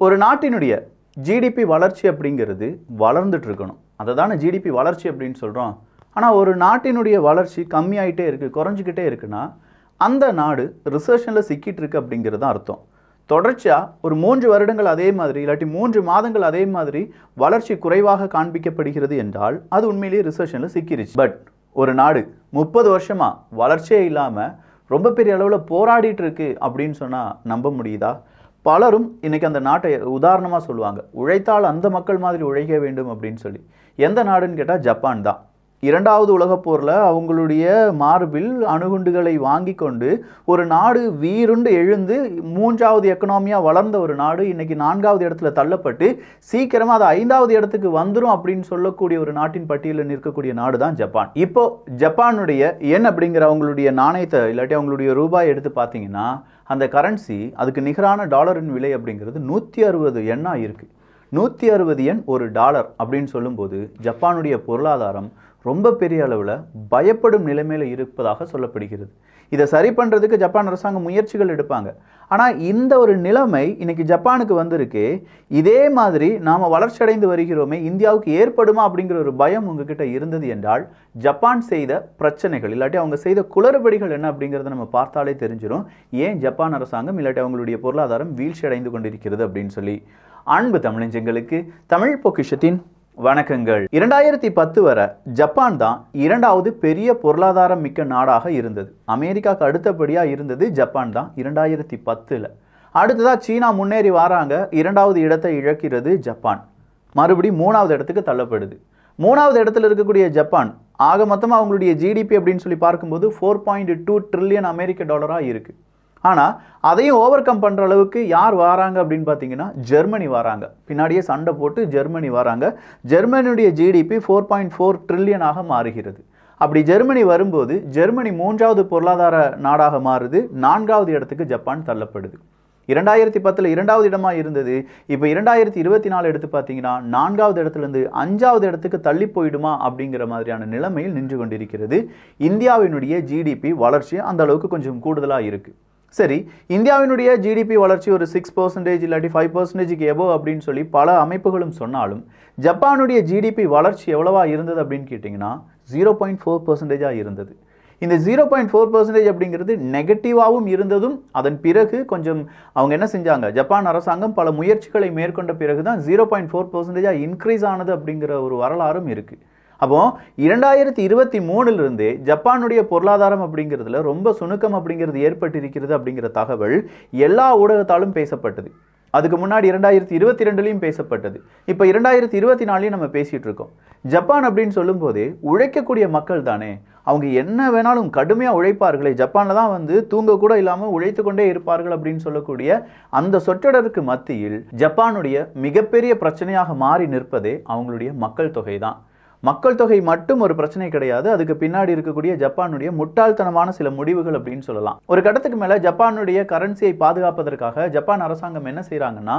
ஒரு நாட்டினுடைய ஜிடிபி வளர்ச்சி அப்படிங்கிறது வளர்ந்துட்டு இருக்கணும். அதை தானே ஜிடிபி வளர்ச்சி அப்படின்னு சொல்கிறோம். ஆனால் ஒரு நாட்டினுடைய வளர்ச்சி கம்மியாயிட்டே இருக்குது, குறைஞ்சிக்கிட்டே இருக்குன்னா அந்த நாடு ரிசர்ஷனில் சிக்கிட்டு இருக்கு அப்படிங்கிறது தான் அர்த்தம். தொடர்ச்சியாக ஒரு 3 வருடங்கள் அதே மாதிரி இல்லாட்டி 3 மாதங்கள் அதே மாதிரி வளர்ச்சி குறைவாக காண்பிக்கப்படுகிறது என்றால் அது உண்மையிலேயே ரிசர்ஷனில் சிக்கிருச்சு. பட் ஒரு நாடு 30 வருஷமாக வளர்ச்சியே இல்லாமல் ரொம்ப பெரிய அளவில் போராடிட்டு இருக்கு அப்படின்னு சொன்னால் நம்ப முடியுதா? பலரும் இன்னைக்கு அந்த நாட்டை உதாரணமாக சொல்லுவாங்க, உழைத்தால் அந்த மக்கள் மாதிரி உழைக்க வேண்டும் அப்படின்னு சொல்லி. எந்த நாடுன்னு கேட்டால் ஜப்பான் தான். 2வது உலகப் போரில் அவங்களுடைய மார்பில் அணுகுண்டுகளை வாங்கி கொண்டு ஒரு நாடு வீருண்டு எழுந்து 3வது எக்கனாமியாக வளர்ந்த ஒரு நாடு இன்னைக்கு 4வது இடத்துல தள்ளப்பட்டு சீக்கிரமாக அது 5வது இடத்துக்கு வந்துடும் அப்படின்னு சொல்லக்கூடிய ஒரு நாட்டின் பட்டியலில் நிற்கக்கூடிய நாடு தான் ஜப்பான். இப்போ ஜப்பானுடைய யென் அப்படிங்கிற அவங்களுடைய நாணயத்தை இல்லாட்டி அவங்களுடைய ரூபாய் எடுத்து பார்த்தீங்கன்னா அந்த கரன்சி அதுக்கு நிகரான டாலரின் விலை அப்படிங்கிறது 160 யென்னாக இருக்குது. 160 யென் ஒரு டாலர் அப்படின்னு சொல்லும்போது ஜப்பானுடைய பொருளாதாரம் ரொம்ப பெரிய அளவில் பயப்படும் நிலைமையில் இருப்பதாக சொல்லப்படுகிறது. இதை சரி பண்ணுறதுக்கு ஜப்பான் அரசாங்கம் முயற்சிகள் எடுப்பாங்க. ஆனால் இந்த ஒரு நிலைமை இன்னைக்கு ஜப்பானுக்கு வந்திருக்கு. இதே மாதிரி நாம் வளர்ச்சி அடைந்து வருகிறோமே, இந்தியாவுக்கு ஏற்படுமா அப்படிங்கிற ஒரு பயம் உங்ககிட்ட இருந்தது என்றால் ஜப்பான் செய்த பிரச்சனைகள் இல்லாட்டி அவங்க செய்த குளறுபடிகள் என்ன அப்படிங்கிறத நம்ம பார்த்தாலே தெரிஞ்சிடும் ஏன் ஜப்பான் அரசாங்கம் இல்லாட்டி அவங்களுடைய பொருளாதாரம் வீழ்ச்சி அடைந்து கொண்டிருக்கிறது அப்படின்னு சொல்லி. அன்பு தமிழஞ்சங்களுக்கு தமிழ் பொக்கிஷத்தின் வணக்கங்கள். 2010 வரை ஜப்பான் தான் 2வது பெரிய பொருளாதாரம் மிக்க நாடாக இருந்தது. அமெரிக்காவுக்கு அடுத்தபடியாக இருந்தது ஜப்பான் தான் 2010. அடுத்ததாக சீனா முன்னேறி வராங்க, 2வது இடத்தை இழக்கிறது ஜப்பான். மறுபடியும் 3வது இடத்துக்கு தள்ளப்படுது. 3வது இடத்துல இருக்கக்கூடிய ஜப்பான் ஆக மொத்தமாக அவங்களுடைய ஜிடிபி அப்படின்னு சொல்லி பார்க்கும்போது 4.2 ட்ரில்லியன் அமெரிக்க டாலராக இருக்குது. ஆனால் அதையும் ஓவர் கம் பண்ணுற அளவுக்கு யார் வராங்க அப்படின்னு பார்த்தீங்கன்னா ஜெர்மனி வராங்க. பின்னாடியே சண்டை போட்டு ஜெர்மனி வராங்க. ஜெர்மனியுடைய ஜிடிபி 4.4 ட்ரில்லியனாக மாறுகிறது. அப்படி ஜெர்மனி வரும்போது ஜெர்மனி 3வது பொருளாதார நாடாக மாறுது. 4வது இடத்துக்கு ஜப்பான் தள்ளப்படுது. 2010 2வது இடமாக இருந்தது. இப்போ 2024 எடுத்து பார்த்தீங்கன்னா 4வது இடத்துலேருந்து 5வது இடத்துக்கு தள்ளி போயிடுமா அப்படிங்கிற மாதிரியான நிலைமையில் நின்று கொண்டிருக்கிறது. இந்தியாவினுடைய ஜிடிபி வளர்ச்சி அந்த அளவுக்கு கொஞ்சம் கூடுதலாக இருக்குது. சரி, இந்தியாவினுடைய ஜிடிபி வளர்ச்சி ஒரு 6% இல்லாட்டி 5%க்கு எபோவ் அப்படின்னு சொல்லி பல அமைப்புகளும் சொன்னாலும் ஜப்பானுடைய ஜிடிபி வளர்ச்சி எவ்வளவா இருந்தது அப்படின்னு கேட்டிங்கன்னா 0.4%ஆக இருந்தது. இந்த 0.4% அப்படிங்கிறது நெகட்டிவாகவும் இருந்ததும் அதன் பிறகு கொஞ்சம் அவங்க என்ன செஞ்சாங்க, ஜப்பான் அரசாங்கம் பல முயற்சிகளை மேற்கொண்ட பிறகு தான் 0.4%ஆக இன்க்ரீஸ் ஆனது அப்படிங்கிற ஒரு வரலாறும் இருக்குது. அப்போ 2023 ஜப்பானுடைய பொருளாதாரம் அப்படிங்கிறதுல ரொம்ப சுணுக்கம் அப்படிங்கிறது ஏற்பட்டிருக்கிறது அப்படிங்கிற தகவல் எல்லா ஊடகத்தாலும் பேசப்பட்டது. அதுக்கு முன்னாடி 2022 பேசப்பட்டது. இப்போ 2024 நம்ம பேசிட்டு இருக்கோம். ஜப்பான் அப்படின்னு சொல்லும் போதே உழைக்கக்கூடிய மக்கள் தானே, அவங்க என்ன வேணாலும் கடுமையாக உழைப்பார்களே, ஜப்பானில் தான் தூங்க கூட இல்லாமல் உழைத்து கொண்டே இருப்பார்கள் அப்படின்னு சொல்லக்கூடிய அந்த சொற்றொடருக்கு மத்தியில் ஜப்பானுடைய மிகப்பெரிய பிரச்சனையாக மாறி நிற்பதே அவங்களுடைய மக்கள் தொகை தான். மக்கள் தொகை மட்டும் ஒரு பிரச்சனை கிடையாது, அதுக்கு பின்னாடி இருக்கக்கூடிய ஜப்பானுடைய முட்டாள்தனமான சில முடிவுகள் அப்படின்னு சொல்லலாம். ஒரு கட்டத்துக்கு மேலே ஜப்பானுடைய கரன்சியை பாதுகாப்பதற்காக ஜப்பான் அரசாங்கம் என்ன செய்கிறாங்கன்னா,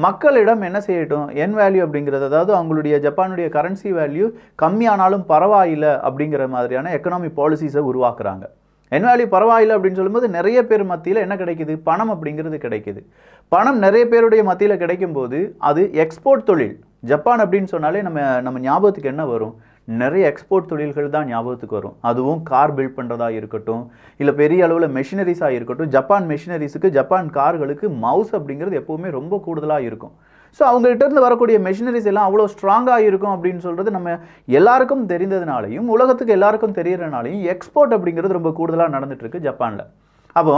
மக்களிடம் என்ன செய்யட்டும், என் வேல்யூ அப்படிங்கிறது, அதாவது அவங்களுடைய ஜப்பானுடைய கரன்சி வேல்யூ கம்மியானாலும் பரவாயில்லை அப்படிங்கிற மாதிரியான எக்கனாமி பாலிசிஸை உருவாக்குறாங்க. என் வேல்யூ பரவாயில்லை அப்படின்னு சொல்லும்போது நிறைய பேர் மத்தியில் என்ன கிடைக்குது, பணம் அப்படிங்கிறது கிடைக்குது. பணம் நிறைய பேருடைய மத்தியில் கிடைக்கும் போது அது எக்ஸ்போர்ட் தொழில். ஜப்பான் அப்படின்னு சொன்னாலே நம்ம ஞாபகத்துக்கு என்ன வரும், நிறைய எக்ஸ்போர்ட் தொழில்கள் தான் ஞாபகத்துக்கு வரும். அதுவும் கார் பில்ட் பண்ணுறதா இருக்கட்டும், இல்லை பெரிய அளவில் மெஷினரிஸாக இருக்கட்டும். ஜப்பான் மெஷினரிஸுக்கு, ஜப்பான் கார்களுக்கு மவுஸ் அப்படிங்கிறது எப்போவுமே ரொம்ப கூடுதலாக இருக்கும். ஸோ அவங்ககிட்ட இருந்து வரக்கூடிய மெஷினரிஸ் எல்லாம் அவ்வளோ ஸ்ட்ராங்காக இருக்கும் அப்படின்னு சொல்கிறது நம்ம எல்லாருக்கும் தெரிந்ததுனாலையும் உலகத்துக்கு எல்லாருக்கும் தெரியறதுனாலையும் எக்ஸ்போர்ட் அப்படிங்கிறது ரொம்ப கூடுதலாக நடந்துட்டு இருக்கு ஜப்பானில். அப்போ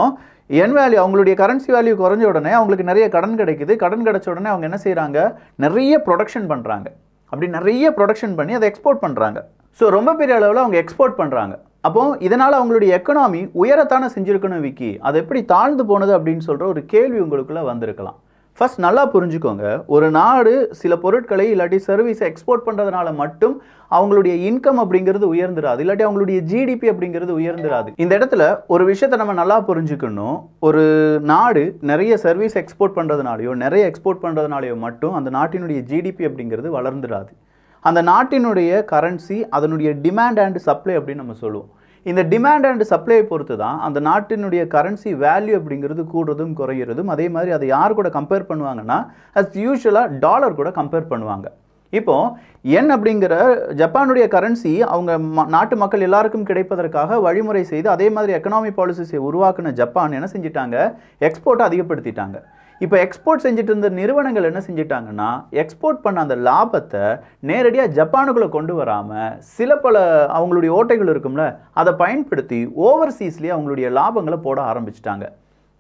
என் வேல்யூ, அவங்களுடைய கரன்சி வேல்யூ குறைஞ்ச உடனே அவங்களுக்கு நிறைய கடன் கிடைக்குது. கடன் கிடைச்ச உடனே அவங்க என்ன செய்கிறாங்க, நிறைய ப்ரொடக்ஷன் பண்ணுறாங்க. அப்படி நிறைய ப்ரொடக்ஷன் பண்ணி அதை எக்ஸ்போர்ட் பண்ணுறாங்க. ஸோ ரொம்ப பெரிய அளவில் அவங்க எக்ஸ்போர்ட் பண்ணுறாங்க. அப்போது இதனால் அவங்களுடைய எக்கனாமி உயரத்தானே செஞ்சுருக்கணும் விக்கி, அது எப்படி தாழ்ந்து போனது அப்படின்னு சொல்கிற ஒரு கேள்வி உங்களுக்குள்ளே வந்திருக்கலாம். ஃபர்ஸ்ட் நல்லா புரிஞ்சுக்கோங்க, ஒரு நாடு சில பொருட்களை இல்லாட்டி சர்வீஸை எக்ஸ்போர்ட் பண்ணுறதுனால மட்டும் அவங்களுடைய இன்கம் அப்படிங்கிறது உயர்ந்துடாது, இல்லாட்டி அவங்களுடைய ஜிடிபி அப்படிங்கிறது உயர்ந்துடாது. இந்த இடத்துல ஒரு விஷயத்தை நம்ம நல்லா புரிஞ்சுக்கணும். ஒரு நாடு நிறைய சர்வீஸ் எக்ஸ்போர்ட் பண்ணுறதுனாலையோ நிறைய எக்ஸ்போர்ட் பண்ணுறதுனாலையோ மட்டும் அந்த நாட்டினுடைய ஜிடிபி அப்படிங்கிறது வளர்ந்துடாது. அந்த நாட்டினுடைய கரன்சி, அதனுடைய டிமாண்ட் அண்ட் சப்ளை அப்படின்னு நம்ம சொல்லுவோம். இந்த டிமாண்ட் அண்ட் சப்ளையை பொறுத்து தான் அந்த நாட்டினுடைய கரன்சி வேல்யூ அப்படிங்கிறது கூடுறதும் குறையிறதும். அதே மாதிரி அதை யார் கூட கம்பேர் பண்ணுவாங்கன்னா அஸ் யூஷுவலாக டாலர் கூட கம்பேர் பண்ணுவாங்க. இப்போ என் அப்படிங்கிற ஜப்பானுடைய கரன்சி அவங்க நாட்டு மக்கள் எல்லாருக்கும் கிடைப்பதற்காக வழிமுறை செய்து அதே மாதிரி எக்கனாமி பாலிசிஸை உருவாக்குன ஜப்பான் என்ன செஞ்சிட்டாங்க, எக்ஸ்போர்ட்டை அதிகப்படுத்திட்டாங்க. இப்போ எக்ஸ்போர்ட் செஞ்சுட்டு இருந்த நிறுவனங்கள் என்ன செஞ்சிட்டாங்கன்னா எக்ஸ்போர்ட் பண்ண அந்த லாபத்தை நேரடியாக ஜப்பானுக்குள்ளே கொண்டு வராமல் சில பல அவங்களுடைய ஓட்டைகள் இருக்கும்ல அதை பயன்படுத்தி ஓவர்சீஸ்லேயே அவங்களுடைய லாபங்களை போட ஆரம்பிச்சிட்டாங்க.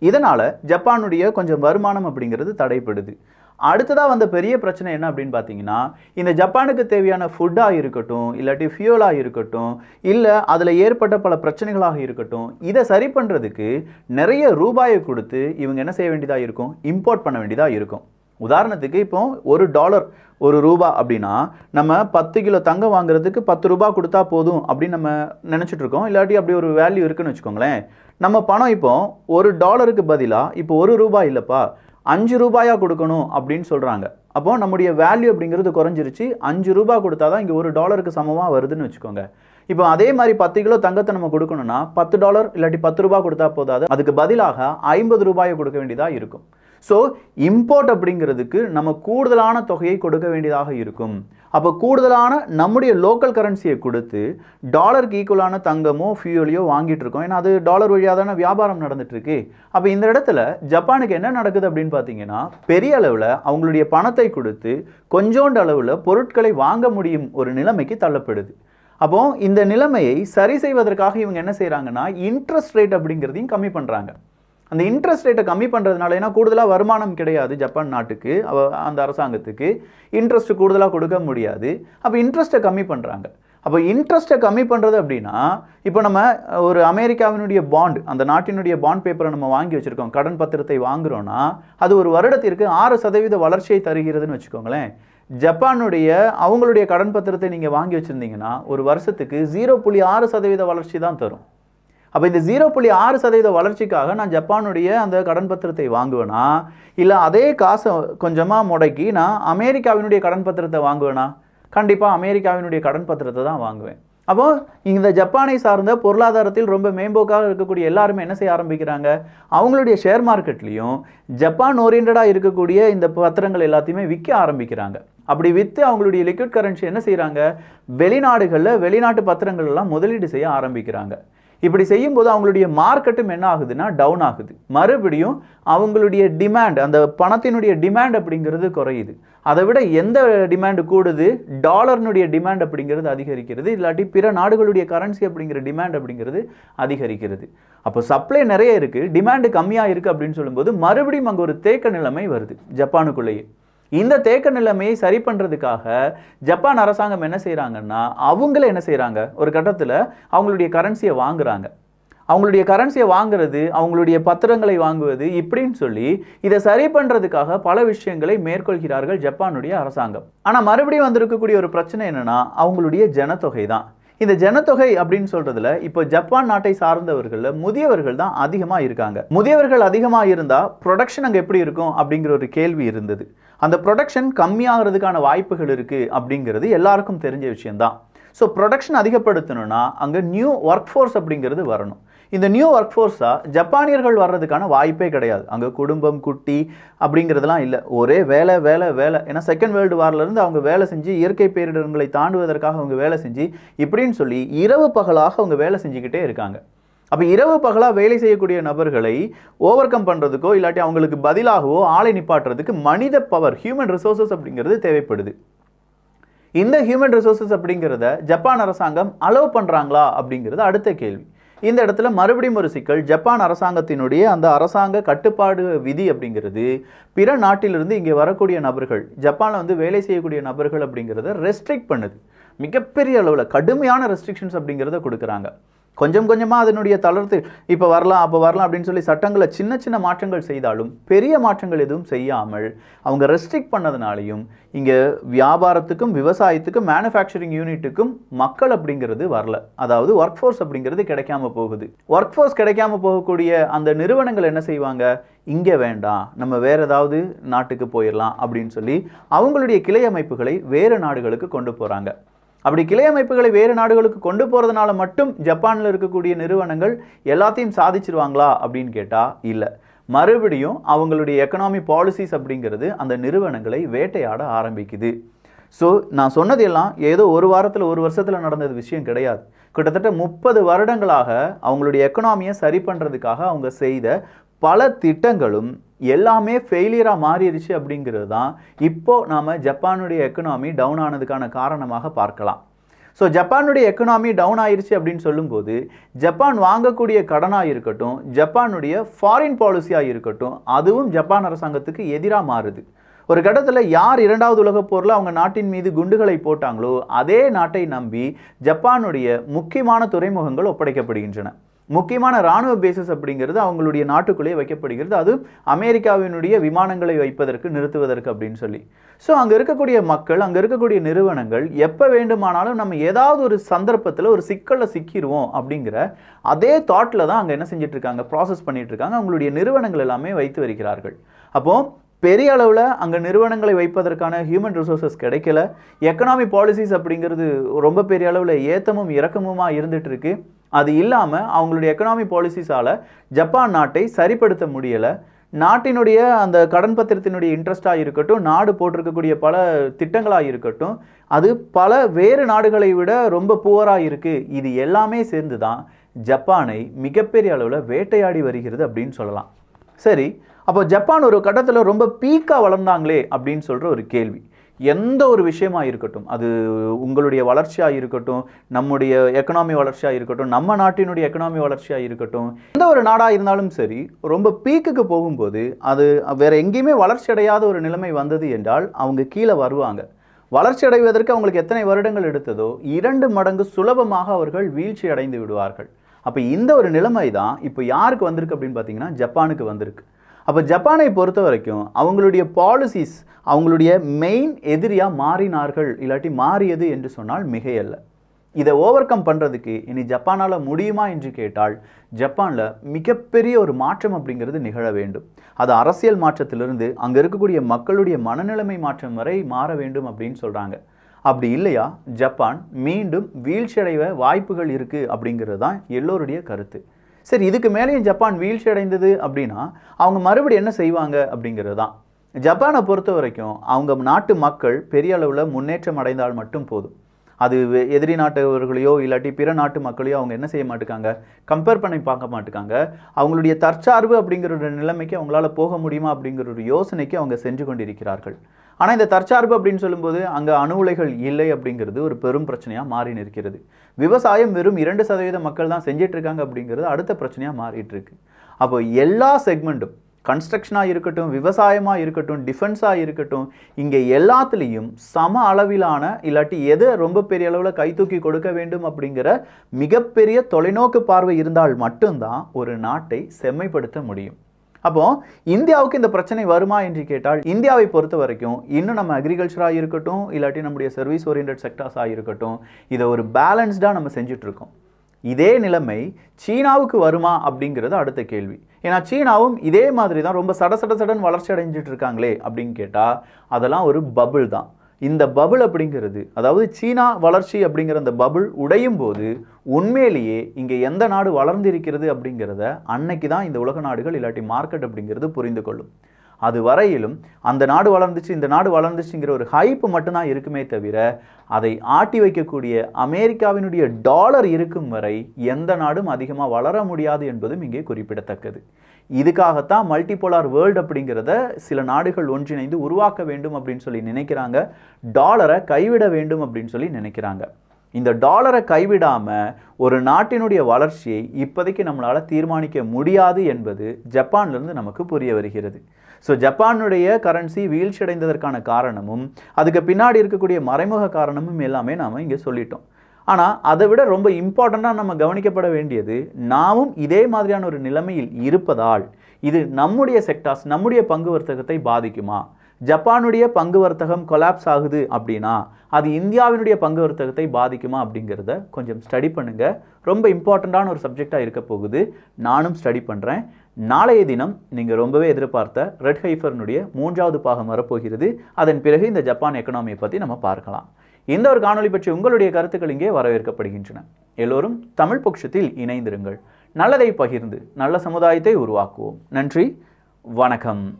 இதனால் ஜப்பானுடைய கொஞ்சம் வருமானம் அப்படிங்கிறது தடைப்படுது. அடுத்ததாக வந்த பெரிய பிரச்சனை என்ன அப்படின்னு பார்த்தீங்கன்னா, இந்த ஜப்பானுக்கு தேவையான ஃபுட்டாக இருக்கட்டும், இல்லாட்டி ஃபியூலாக இருக்கட்டும், இல்லை அதில் ஏற்பட்ட பல பிரச்சனைகளாக இருக்கட்டும், இதை சரி பண்ணுறதுக்கு நிறைய ரூபாயை கொடுத்து இவங்க என்ன செய்ய வேண்டியதாக இருக்கும், இம்போர்ட் பண்ண வேண்டியதாக இருக்கும். உதாரணத்துக்கு இப்போ $1 ₹1 அப்படின்னா நம்ம 10 கிலோ தங்கம் வாங்குறதுக்கு 10 ரூபா கொடுத்தா போதும் அப்படின்னு நம்ம நினச்சிட்டு இருக்கோம். இல்லாட்டி அப்படி ஒரு வேல்யூ இருக்குன்னு வச்சுக்கோங்களேன். நம்ம பணம் இப்போ $1 பதிலாக இப்போ ₹1 இல்லைப்பா ₹5 கொடுக்கணும் அப்படின்னு சொல்கிறாங்க. அப்போ நம்முடைய வேல்யூ அப்படிங்கிறது குறைஞ்சிருச்சு. ₹5 கொடுத்தா தான் இங்கே $1 சமமாக வருதுன்னு வச்சுக்கோங்க. இப்போ அதே மாதிரி 10 கிலோ தங்கத்தை நம்ம கொடுக்கணும்னா $10 இல்லாட்டி ₹10 கொடுத்தா போதாது, அதுக்கு பதிலாக ₹50 கொடுக்க வேண்டியதாக இருக்கும். ஸோ இம்போர்ட் அப்படிங்கிறதுக்கு நம்ம கூடுதலான தொகையை கொடுக்க வேண்டியதாக இருக்கும். அப்போ கூடுதலான நம்முடைய லோக்கல் கரன்சியை கொடுத்து டாலருக்கு ஈக்குவலான தங்கமோ ஃபியூலையோ வாங்கிட்டு இருக்கோம். ஏன்னா அது டாலர் வழியாக தானே வியாபாரம் நடந்துட்டு இருக்கு. அப்போ இந்த இடத்துல ஜப்பானுக்கு என்ன நடக்குது அப்படின்னு பார்த்தீங்கன்னா, பெரிய அளவில் அவங்களுடைய பணத்தை கொடுத்து கொஞ்சோண்டு அளவில் பொருட்களை வாங்க முடியும் ஒரு நிலைமைக்கு தள்ளப்படுது. அப்போ இந்த நிலைமையை சரி செய்வதற்காக இவங்க என்ன செய்கிறாங்கன்னா இன்ட்ரெஸ்ட் ரேட் அப்படிங்கிறதையும் கம்மி பண்ணுறாங்க. அந்த இன்ட்ரெஸ்ட் ரேட்டை கம்மி பண்ணுறதுனால ஏன்னா கூடுதலாக வருமானம் கிடையாது ஜப்பான் நாட்டுக்கு, அந்த அரசாங்கத்துக்கு இன்ட்ரெஸ்ட் கூடுதலாக கொடுக்க முடியாது. அப்போ இன்ட்ரெஸ்ட்டை கம்மி பண்ணுறாங்க. அப்போ இன்ட்ரெஸ்ட்டை கம்மி பண்ணுறது அப்படின்னா இப்போ நம்ம ஒரு அமெரிக்காவினுடைய பாண்ட், அந்த நாட்டினுடைய பாண்ட் பேப்பரை நம்ம வாங்கி வச்சுருக்கோம், கடன் பத்திரத்தை வாங்குகிறோன்னா அது ஒரு வருடத்திற்கு 6% வளர்ச்சியை தருகிறதுன்னு வச்சுக்கோங்களேன். ஜப்பானுடைய அவங்களுடைய கடன் பத்திரத்தை நீங்கள் வாங்கி வச்சுருந்தீங்கன்னா ஒரு வருஷத்துக்கு 0.6% வளர்ச்சி தான் தரும். அப்போ இந்த 0.6% வளர்ச்சிக்காக நான் ஜப்பானுடைய அந்த கடன் பத்திரத்தை வாங்குவேனா, இல்லை அதே காசை கொஞ்சமாக முடக்கி நான் அமெரிக்காவினுடைய கடன் பத்திரத்தை வாங்குவேனா? கண்டிப்பாக அமெரிக்காவினுடைய கடன் பத்திரத்தை தான் வாங்குவேன். அப்போ இந்த ஜப்பானை சார்ந்த பொருளாதாரத்தில் ரொம்ப மேம்போக்காக இருக்கக்கூடிய எல்லாருமே என்ன செய்ய ஆரம்பிக்கிறாங்க, அவங்களுடைய ஷேர் மார்க்கெட்லேயும் ஜப்பான் ஓரியன்டாக இருக்கக்கூடிய இந்த பத்திரங்கள் எல்லாத்தையுமே விற்க ஆரம்பிக்கிறாங்க. அப்படி விற்று அவங்களுடைய லிக்விட் கரன்சி என்ன செய்கிறாங்க, வெளிநாடுகளில் வெளிநாட்டு பத்திரங்கள் எல்லாம் முதலீடு செய்ய ஆரம்பிக்கிறாங்க. இப்படி செய்யும்போது அவங்களுடைய மார்க்கெட்டும் என்ன ஆகுதுன்னா டவுன் ஆகுது. மறுபடியும் அவங்களுடைய டிமாண்ட், அந்த பணத்தினுடைய டிமாண்ட் அப்படிங்கிறது குறையுது. அதை விட எந்த டிமாண்டு கூடுது, டாலர்னுடைய டிமாண்ட் அப்படிங்கிறது அதிகரிக்கிறது, இல்லாட்டி பிற நாடுகளுடைய கரன்சி அப்படிங்கிற டிமாண்ட் அப்படிங்கிறது அதிகரிக்கிறது. அப்போ சப்ளை நிறைய இருக்குது, டிமாண்டு கம்மியாக இருக்குது அப்படின்னு சொல்லும்போது மறுபடியும் அங்கே ஒரு தேக்க நிலைமை வருது ஜப்பானுக்குள்ளேயே. இந்த தேக்க நிலைமையை சரி பண்ணுறதுக்காக ஜப்பான் அரசாங்கம் என்ன செய்கிறாங்கன்னா, அவங்களே என்ன செய்கிறாங்க, ஒரு கட்டத்தில் அவங்களுடைய கரன்சியை வாங்குறாங்க. அவங்களுடைய கரன்சியை வாங்குறது, அவங்களுடைய பத்திரங்களை வாங்குவது இப்படின்னு சொல்லி இதை சரி பண்ணுறதுக்காக பல விஷயங்களை மேற்கொள்கிறார்கள் ஜப்பானுடைய அரசாங்கம். ஆனால் மறுபடியும் வந்திருக்கக்கூடிய ஒரு பிரச்சனை என்னென்னா அவங்களுடைய ஜனத்தொகை தான். இந்த ஜனத்தொகை அப்படின்னு சொல்றதுல இப்போ ஜப்பான் நாட்டை சார்ந்தவர்களில் முதியவர்கள் தான் அதிகமாக இருக்காங்க. முதியவர்கள் அதிகமாக இருந்தால் ப்ரொடக்ஷன் அங்கே எப்படி இருக்கும் அப்படிங்கிற ஒரு கேள்வி இருந்தது. அந்த ப்ரொடக்ஷன் கம்மியாகிறதுக்கான வாய்ப்புகள் இருக்குது அப்படிங்கிறது எல்லாருக்கும் தெரிஞ்ச விஷயம்தான். ஸோ ப்ரொடக்ஷன் அதிகப்படுத்தணும்னா அங்கே நியூ ஒர்க் ஃபோர்ஸ் அப்படிங்கிறது வரணும். இந்த நியூ ஒர்க் ஃபோர்ஸாக ஜப்பானியர்கள் வர்றதுக்கான வாய்ப்பே கிடையாது. அங்கே குடும்பம் குட்டி அப்படிங்கிறதுலாம் இல்லை, ஒரே வேலை வேலை வேலை. ஏன்னா செகண்ட் வேர்ல்டு வார்லேருந்து அவங்க வேலை செஞ்சு இயற்கை பேரிடர்களை தாண்டுவதற்காக அவங்க வேலை செஞ்சு இப்படின்னு சொல்லி இரவு பகலாக அவங்க வேலை செஞ்சுக்கிட்டே இருக்காங்க. அப்போ இரவு பகலாக வேலை செய்யக்கூடிய நபர்களை ஓவர் கம் பண்ணுறதுக்கோ இல்லாட்டி அவங்களுக்கு பதிலாகவோ ஆளை நிப்பாட்டுறதுக்கு மனித பவர், ஹியூமன் ரிசோர்ஸஸ் அப்படிங்கிறது தேவைப்படுது. இந்த ஹியூமன் ரிசோர்ஸஸ் அப்படிங்கிறத ஜப்பான் அரசாங்கம் அலோவ் பண்ணுறாங்களா அப்படிங்கிறது அடுத்த கேள்வி. இந்த இடத்துல மறுபடியும் ஒரு சிக்கல், ஜப்பான் அரசாங்கத்தினுடைய அந்த அரசாங்க கட்டுப்பாடு விதி அப்படிங்கிறது பிற நாட்டிலிருந்து இங்கே வரக்கூடிய நபர்கள், ஜப்பானில் வந்து வேலை செய்யக்கூடிய நபர்கள் அப்படிங்கிறத ரெஸ்ட்ரிக்ட் பண்ணுது. மிகப்பெரிய அளவில் கடுமையான ரெஸ்ட்ரிக்ஷன்ஸ் அப்படிங்கிறத கொடுக்குறாங்க. கொஞ்சம் கொஞ்சமாக அதனுடைய தளர்த்து இப்போ வரலாம் அப்போ வரலாம் அப்படின்னு சொல்லி சட்டங்களை சின்ன சின்ன மாற்றங்கள் செய்தாலும் பெரிய மாற்றங்கள் எதுவும் செய்யாமல் அவங்க ரெஸ்ட்ரிக்ட் பண்ணதுனாலையும் இங்கே வியாபாரத்துக்கும் விவசாயத்துக்கும் மேனுஃபேக்சரிங் யூனிட்டுக்கும் மக்கள் அப்படிங்கிறது வரல. அதாவது ஒர்க் ஃபோர்ஸ் அப்படிங்கிறது கிடைக்காம போகுது. ஒர்க் ஃபோர்ஸ் கிடைக்காம போகக்கூடிய அந்த நிறுவனங்கள் என்ன செய்வாங்க, இங்கே வேண்டாம் நம்ம வேறு ஏதாவது நாட்டுக்கு போயிடலாம் அப்படின்னு சொல்லி அவங்களுடைய கிளை அமைப்புகளை வேறு நாடுகளுக்கு கொண்டு போகிறாங்க. அப்படி கிளை அமைப்புகளை வேறு நாடுகளுக்கு கொண்டு போகிறதுனால மட்டும் ஜப்பானில் இருக்கக்கூடிய நிறுவனங்கள் எல்லாத்தையும் சாதிச்சிருவாங்களா அப்படின்னு கேட்டால் இல்லை. மறுபடியும் அவங்களுடைய எக்கனாமி பாலிசிஸ் அப்படிங்கிறது அந்த நிறுவனங்களை வேட்டையாட ஆரம்பிக்குது. ஸோ நான் சொன்னதெல்லாம் ஏதோ ஒரு வாரத்தில் ஒரு வருஷத்தில் நடந்தது விஷயம் கிடையாது. கிட்டத்தட்ட 30 வருடங்களாக அவங்களுடைய எக்கனாமியை சரி பண்ணுறதுக்காக அவங்க செய்த பல திட்டங்களும் எல்லாமே ஃபெயிலியராக மாறிடுச்சு அப்படிங்கிறது தான் இப்போது நாம் ஜப்பானுடைய எக்கனாமி டவுன் ஆனதுக்கான காரணமாக பார்க்கலாம். ஸோ ஜப்பானுடைய எக்கனாமி டவுன் ஆயிடுச்சு அப்படின்னு சொல்லும்போது ஜப்பான் வாங்கக்கூடிய கடனாக இருக்கட்டும், ஜப்பானுடைய ஃபாரின் பாலிசியாக இருக்கட்டும், அதுவும் ஜப்பான் அரசாங்கத்துக்கு எதிராக மாறுது. ஒரு கட்டத்தில் யார் 2வது உலகப் போரில் அவங்க நாட்டின் மீது குண்டுகளை போட்டாங்களோ அதே நாட்டை நம்பி ஜப்பானுடைய முக்கியமான துறைமுகங்கள் ஒப்படைக்கப்படுகின்றன. முக்கியமான இராணுவ பேசஸ் அப்படிங்கிறது அவங்களுடைய நாட்டுக்குள்ளேயே வைக்கப்படுகிறது. அது அமெரிக்காவினுடைய விமானங்களை வைப்பதற்கு நிறுத்துவதற்கு அப்படின்னு சொல்லி. ஸோ அங்கே இருக்கக்கூடிய மக்கள், அங்கே இருக்கக்கூடிய நிறுவனங்கள் எப்போ வேண்டுமானாலும் நம்ம ஏதாவது ஒரு சந்தர்ப்பத்தில் ஒரு சிக்கலில் சிக்கிடுவோம் அப்படிங்கிற அதே தாட்டில் தான் அங்கே என்ன செஞ்சுட்டு இருக்காங்க, ப்ராசஸ் பண்ணிட்டு இருக்காங்க. அவங்களுடைய நிறுவனங்கள் எல்லாமே வைத்து வருகிறார்கள். அப்போது பெரிய அளவில் அங்கே நிறுவனங்களை வைப்பதற்கான ஹியூமன் ரிசோர்ஸஸ் கிடைக்கல. எக்கனாமி பாலிசிஸ் அப்படிங்கிறது ரொம்ப பெரிய அளவில் ஏத்தமும் இறக்கமுமாக இருந்துட்டு இருக்கு. அது இல்லாமல் அவங்களுடைய எக்கனாமி பாலிசிஸால் ஜப்பான் நாட்டை சரிப்படுத்த முடியலை. நாட்டினுடைய அந்த கடன் பத்திரத்தினுடைய இன்ட்ரெஸ்டாக இருக்கட்டும், நாடு போட்டிருக்கக்கூடிய பல திட்டங்களாக இருக்கட்டும், அது பல வேறு நாடுகளை விட ரொம்ப புவராக இருக்குது. இது எல்லாமே சேர்ந்து தான் ஜப்பானை மிகப்பெரிய அளவில் வேட்டையாடி வருகிறது அப்படின்னு சொல்லலாம். சரி, அப்போ ஜப்பான் ஒரு கட்டத்தில் ரொம்ப பீக்காக வளர்ந்தாங்களே அப்படின்னு சொல்கிற ஒரு கேள்வி. எந்த ஒரு விஷயமா இருக்கட்டும், அது உங்களுடைய வளர்ச்சியாக இருக்கட்டும், நம்முடைய எக்கனாமி வளர்ச்சியாக இருக்கட்டும், நம்ம நாட்டினுடைய எக்கனாமி வளர்ச்சியாக இருக்கட்டும், எந்த ஒரு நாடாக இருந்தாலும் சரி, ரொம்ப பீக்குக்கு போகும்போது அது வேறு எங்கேயுமே வளர்ச்சி அடையாத ஒரு நிலைமை வந்தது என்றால் அவங்க கீழே வருவாங்க. வளர்ச்சி அடைவதற்கு அவங்களுக்கு எத்தனை வருடங்கள் எடுத்ததோ 2 மடங்கு சுலபமாக அவர்கள் வீழ்ச்சி அடைந்து விடுவார்கள். அப்போ இந்த ஒரு நிலைமை தான் இப்போ யாருக்கு வந்திருக்கு அப்படின்னு பார்த்தீங்கன்னா ஜப்பானுக்கு வந்திருக்கு. அப்போ ஜப்பானை பொறுத்த வரைக்கும் அவங்களுடைய பாலிசிஸ் அவங்களுடைய மெயின் எதிரியாக மாறினார்கள், இல்லாட்டி மாறியது என்று சொன்னால் மிகையல்ல. இதை ஓவர் கம் பண்ணுறதுக்கு இனி ஜப்பானால் முடியுமா என்று கேட்டால் ஜப்பானில் மிகப்பெரிய ஒரு மாற்றம் அப்படிங்கிறது நிகழ வேண்டும். அது அரசியல் மாற்றத்திலிருந்து அங்கே இருக்கக்கூடிய மக்களுடைய மனநிலைமை மாற்றம் வரை மாற வேண்டும் அப்படின்னு சொல்கிறாங்க. அப்படி இல்லையா ஜப்பான் மீண்டும் வீழ்ச்சியடைய வாய்ப்புகள் இருக்குது அப்படிங்கிறது தான் எல்லோருடைய கருத்து. சரி, இதுக்கு மேலேயும் ஜப்பான் வீழ்ச்சி அடைந்தது அப்படின்னா அவங்க மறுபடியும் என்ன செய்வாங்க அப்படிங்கிறது தான். ஜப்பானை பொறுத்த வரைக்கும் அவங்க நாட்டு மக்கள் பெரிய அளவில் முன்னேற்றம் அடைந்தால் மட்டும் போதும். அது எதிரி நாட்டவர்களையோ இல்லாட்டி பிற நாட்டு மக்களையோ அவங்க என்ன செய்ய மாட்டுக்காங்க, கம்பேர் பண்ணி பார்க்க மாட்டுக்காங்க. அவங்களுடைய தற்சார்பு அப்படிங்கிற ஒரு நிலைமைக்கு அவங்களால போக முடியுமா அப்படிங்கிற ஒரு யோசனைக்கு அவங்க சென்று கொண்டிருக்கிறார்கள். ஆனால் இந்த தற்சார்பு அப்படின்னு சொல்லும்போது அங்கே அணு உலைகள் இல்லை அப்படிங்கிறது ஒரு பெரும் பிரச்சனையாக மாறி நிற்கிறது. விவசாயம் வெறும் 2% மக்கள் தான் செஞ்சிட்டு இருக்காங்க அப்படிங்கிறது அடுத்த பிரச்சனையாக மாறிட்டு இருக்கு. அப்போ எல்லா செக்மெண்ட்டும், கன்ஸ்ட்ரக்ஷனாக இருக்கட்டும், விவசாயமாக இருக்கட்டும், டிஃபென்ஸாக இருக்கட்டும், இங்கே எல்லாத்துலேயும் சம அளவிலான இல்லாட்டி எதை ரொம்ப பெரிய அளவில் கைத்தூக்கி கொடுக்க வேண்டும் அப்படிங்கிற மிகப்பெரிய தொலைநோக்கு பார்வை இருந்தால் மட்டும்தான் ஒரு நாட்டை செம்மைப்படுத்த முடியும். அப்போ இந்தியாவுக்கு இந்த பிரச்சனை வருமா என்று கேட்டால் இந்தியாவை பொறுத்த வரைக்கும் இன்னும் நம்ம அக்ரிகல்ச்சராக இருக்கட்டும் இல்லாட்டி நம்முடைய சர்வீஸ் ஓரியன்ட் செக்டார்ஸாக இருக்கட்டும், இதை ஒரு பேலன்ஸ்டாக நம்ம செஞ்சுட்டு இருக்கோம். இதே நிலைமை சீனாவுக்கு வருமா அப்படிங்கிறது அடுத்த கேள்வி. ஏன்னா சீனாவும் இதே மாதிரி தான் ரொம்ப சடன் வளர்ச்சி அடைஞ்சிட்டு இருக்காங்களே அப்படின்னு கேட்டால் அதெல்லாம் ஒரு பபுள் தான். இந்த பபுள் அப்படிங்கிறது, அதாவது சீனா வளர்ச்சி அப்படிங்கிற அந்த பபுள் உடையும் போது உண்மையிலேயே இங்கே எந்த நாடு வளர்ந்திருக்கிறது அப்படிங்கிறத அன்னைக்கு தான் இந்த உலக நாடுகள் இல்லாட்டி மார்க்கெட் அப்படிங்கிறது புரிந்து கொள்ளும். அது வரையிலும் அந்த நாடு வளர்ந்துச்சு, இந்த நாடு வளர்ந்துச்சுங்கிற ஒரு ஹைப்பு மட்டும்தான் இருக்குமே தவிர அதை ஆட்டி வைக்கக்கூடிய அமெரிக்காவினுடைய டாலர் இருக்கும் வரை எந்த நாடும் அதிகமாக வளர முடியாது என்பதும் இங்கே குறிப்பிடத்தக்கது. இதுக்காகத்தான் மல்டிபோலார் வேர்ல்டு அப்படிங்கிறத சில நாடுகள் ஒன்றிணைந்து உருவாக்க வேண்டும் அப்படின்னு சொல்லி நினைக்கிறாங்க. டாலரை கைவிட வேண்டும் அப்படின்னு சொல்லி நினைக்கிறாங்க. இந்த டாலரை கைவிடாமல் ஒரு நாட்டினுடைய வளர்ச்சியை இப்போதைக்கு நம்மளால் தீர்மானிக்க முடியாது என்பது ஜப்பான்லேருந்து நமக்கு புரிய வருகிறது. ஸோ ஜப்பானுடைய கரன்சி வீழ்ச்சி அடைந்ததற்கான காரணமும் அதுக்கு பின்னாடி இருக்கக்கூடிய மறைமுக காரணமும் எல்லாமே நாம் இங்கே சொல்லிட்டோம். ஆனால் அதை விட ரொம்ப இம்பார்ட்டண்ட்டாக நம்ம கவனிக்கப்பட வேண்டியது, நாமும் இதே மாதிரியான ஒரு நிலைமையில் இருப்பதால் இது நம்முடைய செக்டார்ஸ், நம்முடைய பங்கு வர்த்தகத்தை பாதிக்குமா? ஜப்பானுடைய பங்கு வர்த்தகம் கொலாப்ஸ் ஆகுது அப்படின்னா அது இந்தியாவினுடைய பங்கு வர்த்தகத்தை பாதிக்குமா அப்படிங்கிறத கொஞ்சம் ஸ்டடி பண்ணுங்கள். ரொம்ப இம்பார்ட்டண்ட்டான ஒரு சப்ஜெக்டாக இருக்க போகுது. நானும் ஸ்டடி பண்ணுறேன். நாளைய தினம் நீங்கள் ரொம்பவே எதிர்பார்த்த ரெட் ஹைஃபர்னுடைய 3வது பாகம் வரப்போகிறது. அதன் பிறகு இந்த ஜப்பான் எக்கனாமியை பற்றி நம்ம பார்க்கலாம். இந்த ஒரு காணொளி பற்றி உங்களுடைய கருத்துக்கள் இங்கே வரவேற்கப்படுகின்றன. எல்லோரும் தமிழ் பொக்ஷத்தில் இணைந்திருங்கள். நல்லதை பகிர்ந்து நல்ல சமுதாயத்தை உருவாக்குவோம். நன்றி, வணக்கம்.